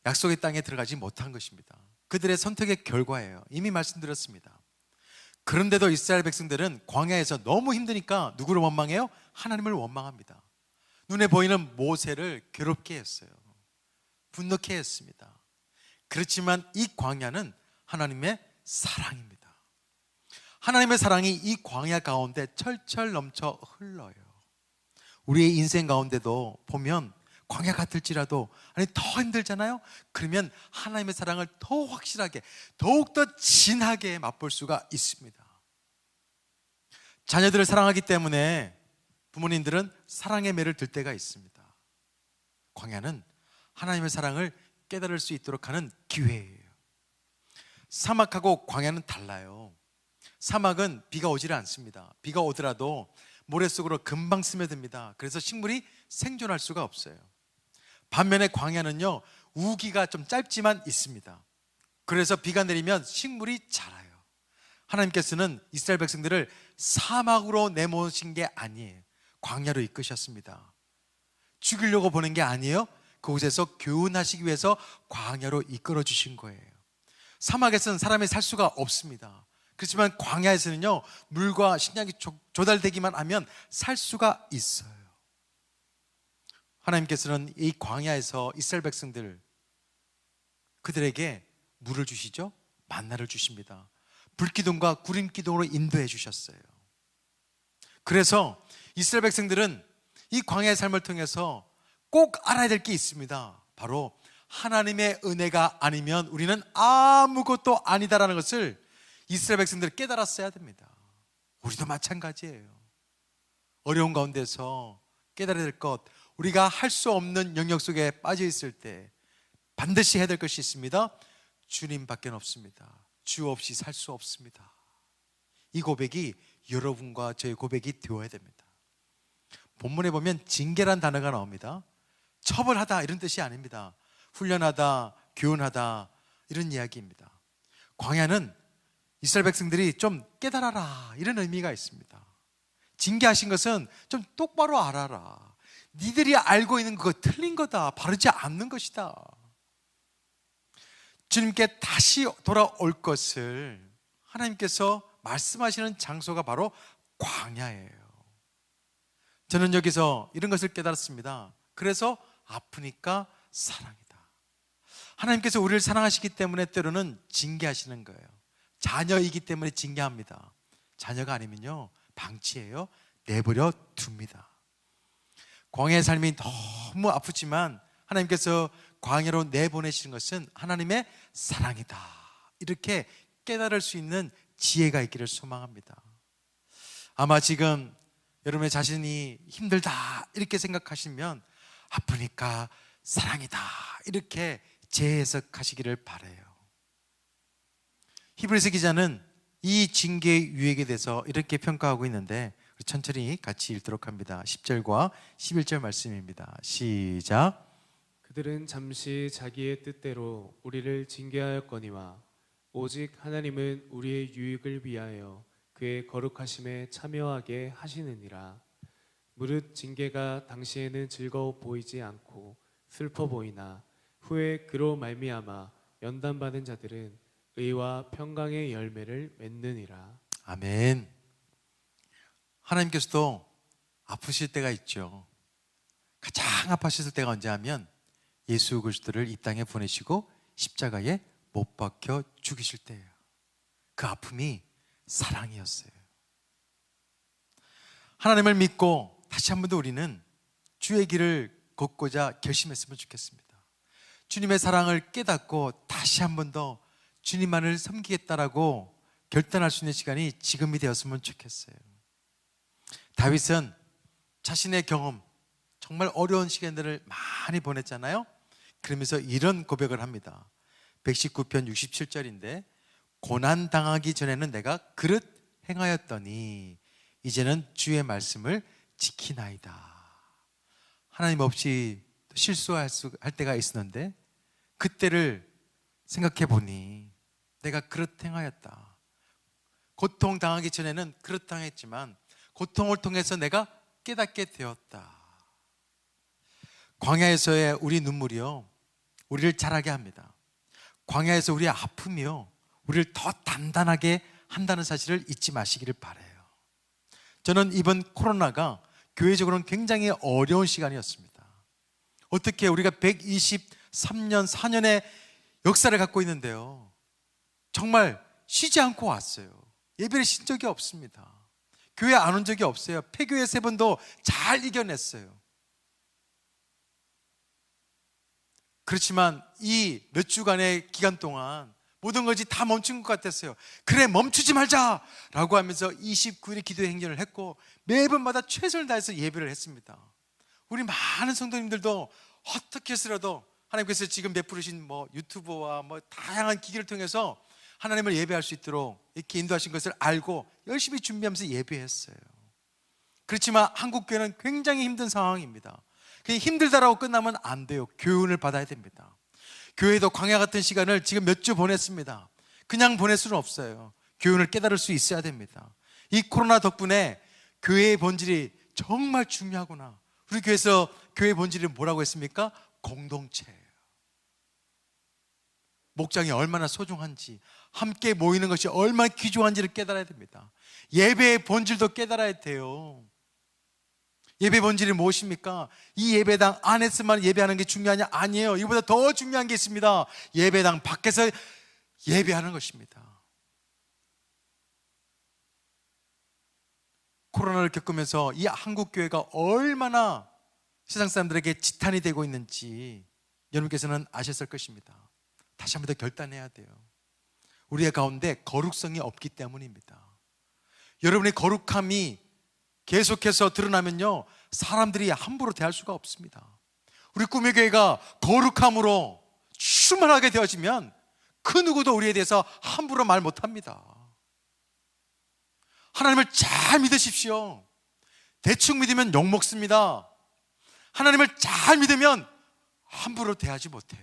약속의 땅에 들어가지 못한 것입니다. 그들의 선택의 결과예요. 이미 말씀드렸습니다. 그런데도 이스라엘 백성들은 광야에서 너무 힘드니까 누구를 원망해요? 하나님을 원망합니다. 눈에 보이는 모세를 괴롭게 했어요. 분노케 했습니다. 그렇지만 이 광야는 하나님의 사랑입니다. 하나님의 사랑이 이 광야 가운데 철철 넘쳐 흘러요. 우리의 인생 가운데도 보면 광야 같을지라도 아니 더 힘들잖아요. 그러면 하나님의 사랑을 더 확실하게, 더욱더 진하게 맛볼 수가 있습니다. 자녀들을 사랑하기 때문에 부모님들은 사랑의 매를 들 때가 있습니다. 광야는 하나님의 사랑을 깨달을 수 있도록 하는 기회예요. 사막하고 광야는 달라요. 사막은 비가 오지를 않습니다. 비가 오더라도 모래 속으로 금방 스며듭니다. 그래서 식물이 생존할 수가 없어요. 반면에 광야는요, 우기가 좀 짧지만 있습니다. 그래서 비가 내리면 식물이 자라요. 하나님께서는 이스라엘 백성들을 사막으로 내모신 게 아니에요. 광야로 이끄셨습니다. 죽이려고 보낸 게 아니에요. 그곳에서 교훈하시기 위해서 광야로 이끌어 주신 거예요. 사막에서는 사람이 살 수가 없습니다. 그렇지만 광야에서는요, 물과 식량이 조달되기만 하면 살 수가 있어요. 하나님께서는 이 광야에서 이스라엘 백성들, 그들에게 물을 주시죠. 만나를 주십니다. 불기둥과 구름기둥으로 인도해 주셨어요. 그래서 이스라엘 백성들은 이 광야의 삶을 통해서 꼭 알아야 될 게 있습니다. 바로 하나님의 은혜가 아니면 우리는 아무것도 아니다라는 것을 이스라엘 백성들 깨달았어야 됩니다. 우리도 마찬가지예요. 어려운 가운데서 깨달아야 될 것, 우리가 할 수 없는 영역 속에 빠져 있을 때 반드시 해야 될 것이 있습니다. 주님밖에 없습니다. 주 없이 살 수 없습니다. 이 고백이 여러분과 저의 고백이 되어야 됩니다. 본문에 보면 징계란 단어가 나옵니다. 처벌하다 이런 뜻이 아닙니다. 훈련하다, 교훈하다 이런 이야기입니다. 광야는 이스라엘 백성들이 좀 깨달아라 이런 의미가 있습니다. 징계하신 것은 좀 똑바로 알아라. 니들이 알고 있는 그거 틀린 거다. 바르지 않는 것이다. 주님께 다시 돌아올 것을 하나님께서 말씀하시는 장소가 바로 광야예요. 저는 여기서 이런 것을 깨달았습니다. 그래서 아프니까 사랑이다. 하나님께서 우리를 사랑하시기 때문에 때로는 징계하시는 거예요. 자녀이기 때문에 징계합니다. 자녀가 아니면요, 방치해요. 내버려 둡니다. 광야의 삶이 너무 아프지만 하나님께서 광야로 내보내시는 것은 하나님의 사랑이다. 이렇게 깨달을 수 있는 지혜가 있기를 소망합니다. 아마 지금 여러분의 자신이 힘들다 이렇게 생각하시면 아프니까 사랑이다 이렇게 재해석하시기를 바라요. 히브리서 기자는 이 징계의 유익에 대해서 이렇게 평가하고 있는데 천천히 같이 읽도록 합니다. 10절과 11절 말씀입니다. 시작. 그들은 잠시 자기의 뜻대로 우리를 징계하였거니와 오직 하나님은 우리의 유익을 위하여 그의 거룩하심에 참여하게 하시느니라. 무릇 징계가 당시에는 즐거워 보이지 않고 슬퍼 보이나 후에 그로 말미암아 연단받은 자들은 의와 평강의 열매를 맺느니라. 아멘. 하나님께서도 아프실 때가 있죠. 가장 아파하셨을 때가 언제 하면 예수 그리스도를 이 땅에 보내시고 십자가에 못 박혀 죽이실 때예요. 그 아픔이 사랑이었어요. 하나님을 믿고 다시 한 번 더 우리는 주의 길을 걷고자 결심했으면 좋겠습니다. 주님의 사랑을 깨닫고 다시 한 번 더 주님만을 섬기겠다라고 결단할 수 있는 시간이 지금이 되었으면 좋겠어요. 다윗은 자신의 경험, 정말 어려운 시간들을 많이 보냈잖아요. 그러면서 이런 고백을 합니다. 119편 67절인데 고난 당하기 전에는 내가 그릇 행하였더니 이제는 주의 말씀을 지키나이다. 하나님 없이 실수할 때가 있었는데 그때를 생각해 보니 내가 그릇 행하였다. 고통 당하기 전에는 그릇 당했지만 고통을 통해서 내가 깨닫게 되었다. 광야에서의 우리 눈물이요, 우리를 자라게 합니다. 광야에서 우리의 아픔이요, 우리를 더 단단하게 한다는 사실을 잊지 마시기를 바라요. 저는 이번 코로나가 교회적으로는 굉장히 어려운 시간이었습니다. 어떻게 우리가 123년, 4년의 역사를 갖고 있는데요, 정말 쉬지 않고 왔어요. 예배를 쉰 적이 없습니다. 교회 안 온 적이 없어요. 폐교회 3번도 잘 이겨냈어요. 그렇지만 이 몇 주간의 기간 동안 모든 것이 다 멈춘 것 같았어요. 그래, 멈추지 말자라고 하면서 29일의 기도의 행진을 했고 매번마다 최선을 다해서 예배를 했습니다. 우리 많은 성도님들도 어떻게 해서라도 하나님께서 지금 베푸르신 유튜브와 다양한 기기를 통해서 하나님을 예배할 수 있도록 이렇게 인도하신 것을 알고 열심히 준비하면서 예배했어요. 그렇지만 한국 교회는 굉장히 힘든 상황입니다. 그냥 힘들다라고 끝나면 안 돼요. 교훈을 받아야 됩니다. 교회도 광야 같은 시간을 지금 몇 주 보냈습니다. 그냥 보낼 수는 없어요. 교훈을 깨달을 수 있어야 됩니다. 이 코로나 덕분에 교회의 본질이 정말 중요하구나. 우리 교회에서 교회의 본질이 뭐라고 했습니까? 공동체예요. 목장이 얼마나 소중한지, 함께 모이는 것이 얼마나 귀중한지를 깨달아야 됩니다. 예배의 본질도 깨달아야 돼요. 예배 본질이 무엇입니까? 이 예배당 안에서만 예배하는 게 중요하냐? 아니에요. 이보다 더 중요한 게 있습니다. 예배당 밖에서 예배하는 것입니다. 코로나를 겪으면서 이 한국교회가 얼마나 세상 사람들에게 지탄이 되고 있는지 여러분께서는 아셨을 것입니다. 다시 한 번 더 결단해야 돼요. 우리의 가운데 거룩성이 없기 때문입니다. 여러분의 거룩함이 계속해서 드러나면요, 사람들이 함부로 대할 수가 없습니다. 우리 꿈의 교회가 거룩함으로 충만하게 되어지면 그 누구도 우리에 대해서 함부로 말 못합니다. 하나님을 잘 믿으십시오. 대충 믿으면 욕먹습니다. 하나님을 잘 믿으면 함부로 대하지 못해요.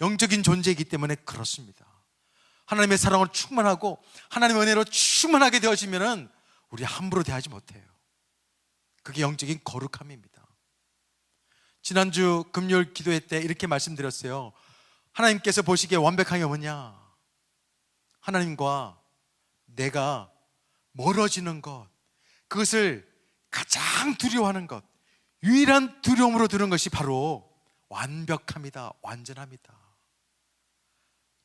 영적인 존재이기 때문에 그렇습니다. 하나님의 사랑을 충만하고 하나님의 은혜로 충만하게 되어지면 우리 함부로 대하지 못해요. 그게 영적인 거룩함입니다. 지난주 금요일 기도회 때 이렇게 말씀드렸어요. 하나님께서 보시기에 완벽한 게 뭐냐? 하나님과 내가 멀어지는 것, 그것을 가장 두려워하는 것, 유일한 두려움으로 드는 것이 바로 완벽함이다, 완전함이다.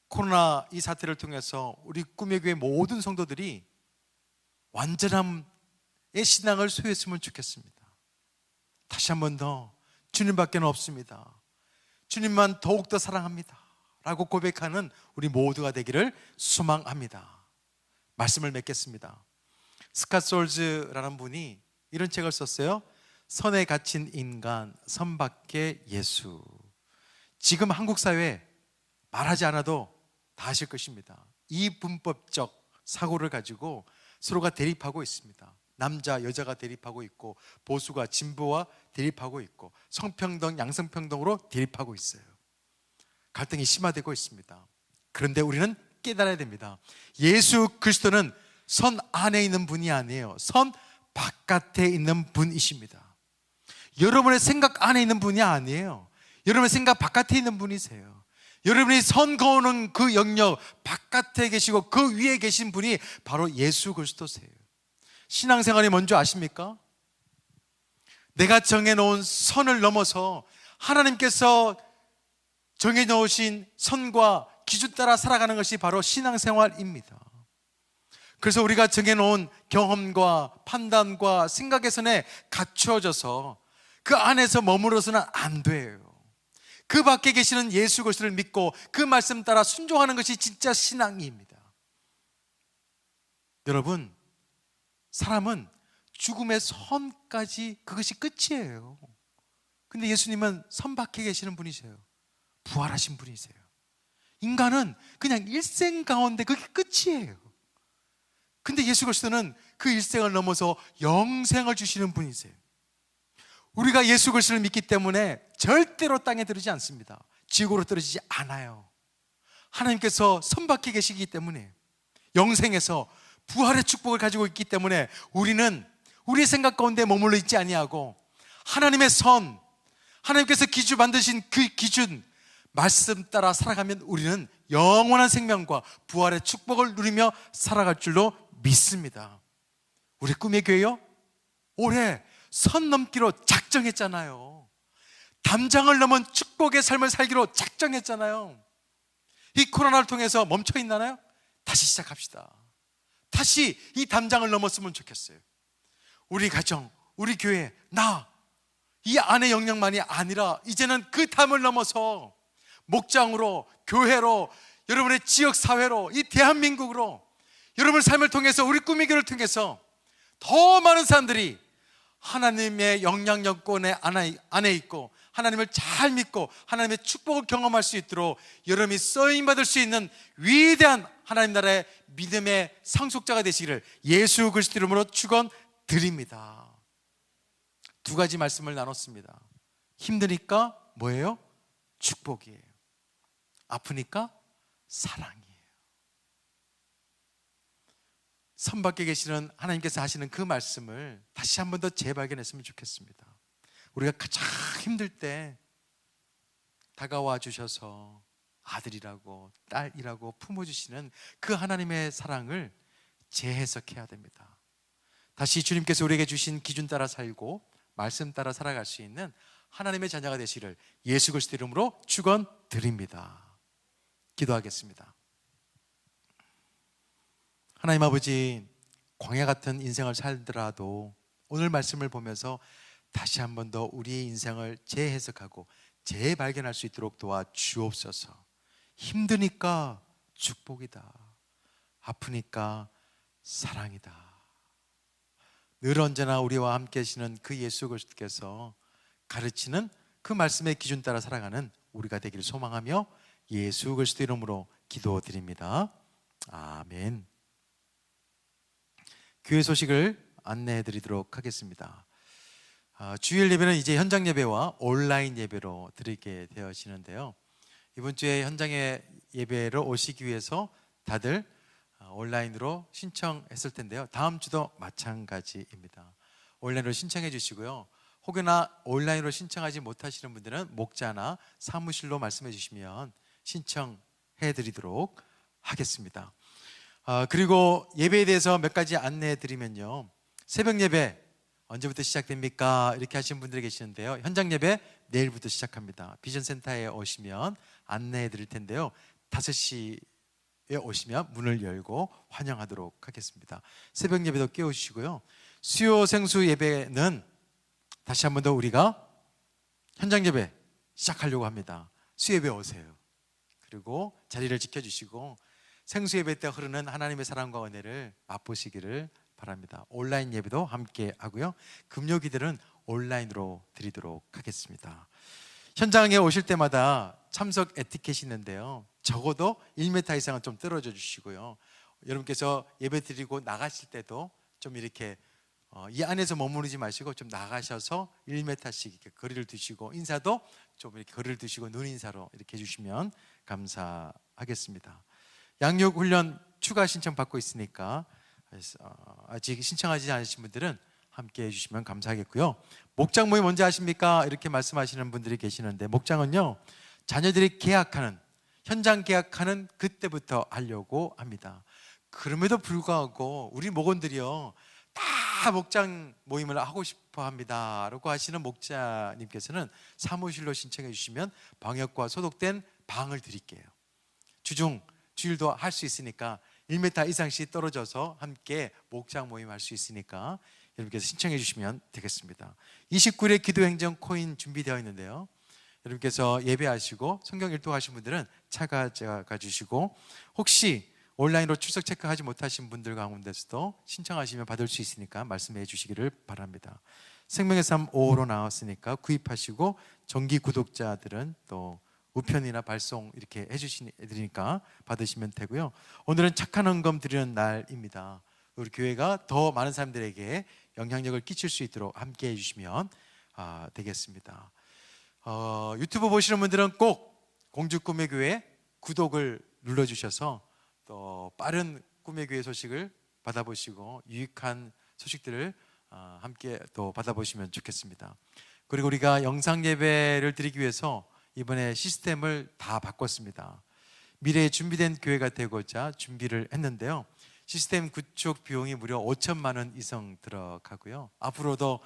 코로나 이 사태를 통해서 우리 꿈의 교회 모든 성도들이 완전함의 신앙을 소유했으면 좋겠습니다. 다시 한 번 더, 주님밖에 없습니다. 주님만 더욱더 사랑합니다 라고 고백하는 우리 모두가 되기를 소망합니다. 말씀을 맺겠습니다. 스캇솔즈라는 분이 이런 책을 썼어요. 선에 갇힌 인간, 선 밖의 예수. 지금 한국 사회 말하지 않아도 다 아실 것입니다. 이분법적 사고를 가지고 서로가 대립하고 있습니다. 남자, 여자가 대립하고 있고, 보수가 진보와 대립하고 있고, 성평등, 양성평등으로 대립하고 있어요. 갈등이 심화되고 있습니다. 그런데 우리는 깨달아야 됩니다. 예수 그리스도는 선 안에 있는 분이 아니에요. 선 바깥에 있는 분이십니다. 여러분의 생각 안에 있는 분이 아니에요. 여러분의 생각 바깥에 있는 분이세요. 여러분이 선 그어오는 그 영역 바깥에 계시고 그 위에 계신 분이 바로 예수 그리스도세요. 신앙생활이 뭔지 아십니까? 내가 정해놓은 선을 넘어서 하나님께서 정해놓으신 선과 기준 따라 살아가는 것이 바로 신앙생활입니다. 그래서 우리가 정해놓은 경험과 판단과 생각의 선에 갖추어져서 그 안에서 머물러서는 안 돼요. 그 밖에 계시는 예수 그리스도를 믿고 그 말씀 따라 순종하는 것이 진짜 신앙입니다. 여러분, 사람은 죽음의 선까지 그것이 끝이에요. 근데 예수님은 선 밖에 계시는 분이세요. 부활하신 분이세요. 인간은 그냥 일생 가운데 그게 끝이에요. 근데 예수 그리스도는 그 일생을 넘어서 영생을 주시는 분이세요. 우리가 예수 그리스도를 믿기 때문에 절대로 땅에 들어지지 않습니다. 지옥으로 떨어지지 않아요. 하나님께서 선 밖에 계시기 때문에, 영생에서 부활의 축복을 가지고 있기 때문에 우리는 우리의 생각 가운데 머물러 있지 아니하고 하나님의 선, 하나님께서 기준 만드신 그 기준 말씀 따라 살아가면 우리는 영원한 생명과 부활의 축복을 누리며 살아갈 줄로 믿습니다. 우리 꿈의 교회요, 올해 선 넘기로 작정했잖아요. 담장을 넘은 축복의 삶을 살기로 작정했잖아요. 이 코로나를 통해서 멈춰 있나요? 다시 시작합시다. 다시 이 담장을 넘었으면 좋겠어요. 우리 가정, 우리 교회, 이 안의 영역만이 아니라 이제는 그 담을 넘어서 목장으로, 교회로, 여러분의 지역사회로, 이 대한민국으로 여러분의 삶을 통해서, 우리 꿈의 교회를 통해서 더 많은 사람들이 하나님의 영향력권에 안에 있고 하나님을 잘 믿고 하나님의 축복을 경험할 수 있도록 여러분이 쓰임받을 수 있는 위대한 하나님 나라의 믿음의 상속자가 되시기를 예수 그리스도 이름으로 축원드립니다. 두 가지 말씀을 나눴습니다. 힘드니까 뭐예요? 축복이에요. 아프니까 사랑이에요. 선 밖에 계시는 하나님께서 하시는 그 말씀을 다시 한 번 더 재발견했으면 좋겠습니다. 우리가 가장 힘들 때 다가와 주셔서 아들이라고 딸이라고 품어주시는 그 하나님의 사랑을 재해석해야 됩니다. 다시 주님께서 우리에게 주신 기준 따라 살고 말씀 따라 살아갈 수 있는 하나님의 자녀가 되시기를 예수 그리스도 이름으로 축원드립니다. 기도하겠습니다. 하나님 아버지, 광야 같은 인생을 살더라도 오늘 말씀을 보면서 다시 한 번 더 우리의 인생을 재해석하고 재발견할 수 있도록 도와주옵소서. 힘드니까 축복이다, 아프니까 사랑이다. 늘 언제나 우리와 함께 하시는 그 예수 그리스도께서 가르치는 그 말씀의 기준 따라 살아가는 우리가 되기를 소망하며 예수 그리스도 이름으로 기도드립니다. 아멘. 교회 소식을 안내해 드리도록 하겠습니다. 주일 예배는 이제 현장 예배와 온라인 예배로 드리게 되어지는데요. 이번 주에 현장의 예배로 오시기 위해서 다들 온라인으로 신청했을 텐데요. 다음 주도 마찬가지입니다. 온라인으로 신청해 주시고요. 혹여나 온라인으로 신청하지 못하시는 분들은 목자나 사무실로 말씀해 주시면 신청해 드리도록 하겠습니다. 그리고 예배에 대해서 몇 가지 안내해 드리면요. 새벽 예배 언제부터 시작됩니까? 이렇게 하시는 분들이 계시는데요. 현장 예배 내일부터 시작합니다. 비전센터에 오시면 안내해 드릴 텐데요. 5시에 오시면 문을 열고 환영하도록 하겠습니다. 새벽 예배도 깨우시고요. 수요 생수 예배는 다시 한 번 더 우리가 현장 예배 시작하려고 합니다. 수요 예배 오세요. 그리고 자리를 지켜주시고 생수 예배 때 흐르는 하나님의 사랑과 은혜를 맛보시기를 바랍니다. 온라인 예배도 함께 하고요. 금요 기도는 온라인으로 드리도록 하겠습니다. 현장에 오실 때마다 참석 에티켓이 있는데요. 적어도 1m 이상은 좀 떨어져 주시고요. 여러분께서 예배 드리고 나가실 때도 좀 이렇게 이 안에서 머무르지 마시고 좀 나가셔서 1m씩 이렇게 거리를 두시고 인사도 좀 이렇게 거리를 두시고 눈 인사로 이렇게 해주시면 감사하겠습니다. 양육 훈련 추가 신청 받고 있으니까 아직 신청하지 않으신 분들은 함께 해주시면 감사하겠고요. 목장 모임 언제 하십니까? 이렇게 말씀하시는 분들이 계시는데 목장은요, 자녀들이 계약하는, 현장 계약하는 그때부터 하려고 합니다. 그럼에도 불구하고 우리 목원들이요 다 목장 모임을 하고 싶어 합니다 라고 하시는 목자님께서는 사무실로 신청해 주시면 방역과 소독된 방을 드릴게요. 주일도 할 수 있으니까 1m 이상씩 떨어져서 함께 목장 모임 할 수 있으니까 여러분께서 신청해 주시면 되겠습니다. 29일에 기도행정 코인 준비되어 있는데요. 여러분께서 예배하시고 성경 일독하신 분들은 찾아가 주시고 혹시 온라인으로 출석 체크하지 못하신 분들 가운데서도 신청하시면 받을 수 있으니까 말씀해 주시기를 바랍니다. 생명의 삶 5호로 나왔으니까 구입하시고 정기 구독자들은 또 우편이나 발송 이렇게 해주시니까 받으시면 되고요. 오늘은 착한 헌금 드리는 날입니다. 우리 교회가 더 많은 사람들에게 영향력을 끼칠 수 있도록 함께 해주시면 되겠습니다. 유튜브 보시는 분들은 꼭 공주 꿈의 교회 구독을 눌러주셔서 또 빠른 꿈의 교회 소식을 받아보시고 유익한 소식들을 함께 또 받아보시면 좋겠습니다. 그리고 우리가 영상 예배를 드리기 위해서 이번에 시스템을 다 바꿨습니다. 미래에 준비된 교회가 되고자 준비를 했는데요. 시스템 구축 비용이 무려 5천만 원 이상 들어가고요. 앞으로도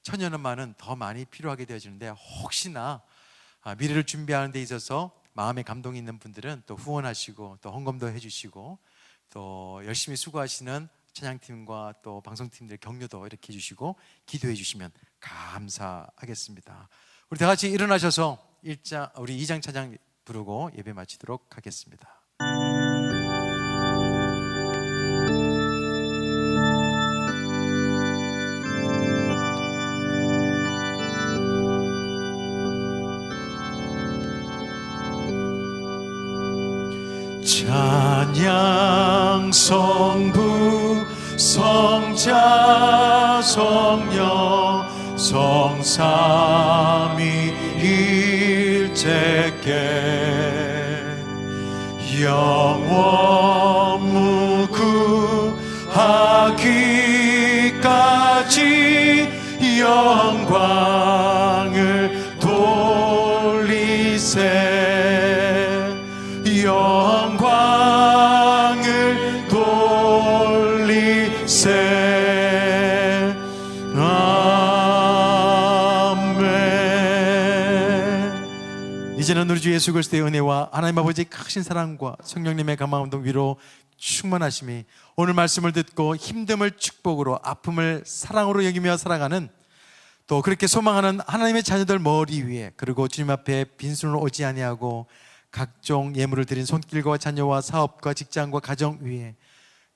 천여만 원 더 많이 필요하게 되어지는데 혹시나 미래를 준비하는 데 있어서 마음에 감동이 있는 분들은 또 후원하시고 또 헌금도 해주시고 또 열심히 수고하시는 찬양팀과 또 방송팀들 격려도 이렇게 해주시고 기도해 주시면 감사하겠습니다. 우리 다 같이 일어나셔서 우리 2장 찬양 부르고 예배 마치도록 하겠습니다. 찬양 성부 성자 성령 성삼위일체께 영원 무궁한 영광을 돌리세 영광을 돌리세 아멘. 이제는 우리 주 예수 그리스도의 은혜와 하나님 아버지의 크신 사랑과 성령님의 감화감동 위로 충만하심이 오늘 말씀을 듣고 힘듦을 축복으로 아픔을 사랑으로 여기며 살아가는 또 그렇게 소망하는 하나님의 자녀들 머리 위에 그리고 주님 앞에 빈손으로 오지 아니하고 각종 예물을 드린 손길과 자녀와 사업과 직장과 가정 위에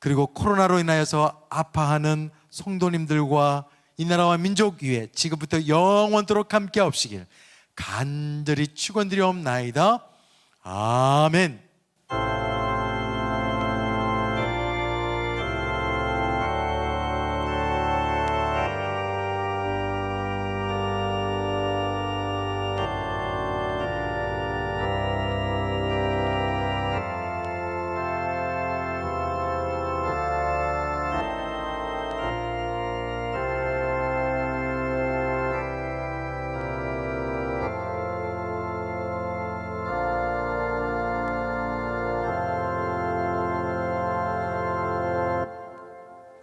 그리고 코로나로 인하여서 아파하는 성도님들과 이 나라와 민족 위에 지금부터 영원토록 함께 없으길 간절히 축원드리옵나이다. 아멘.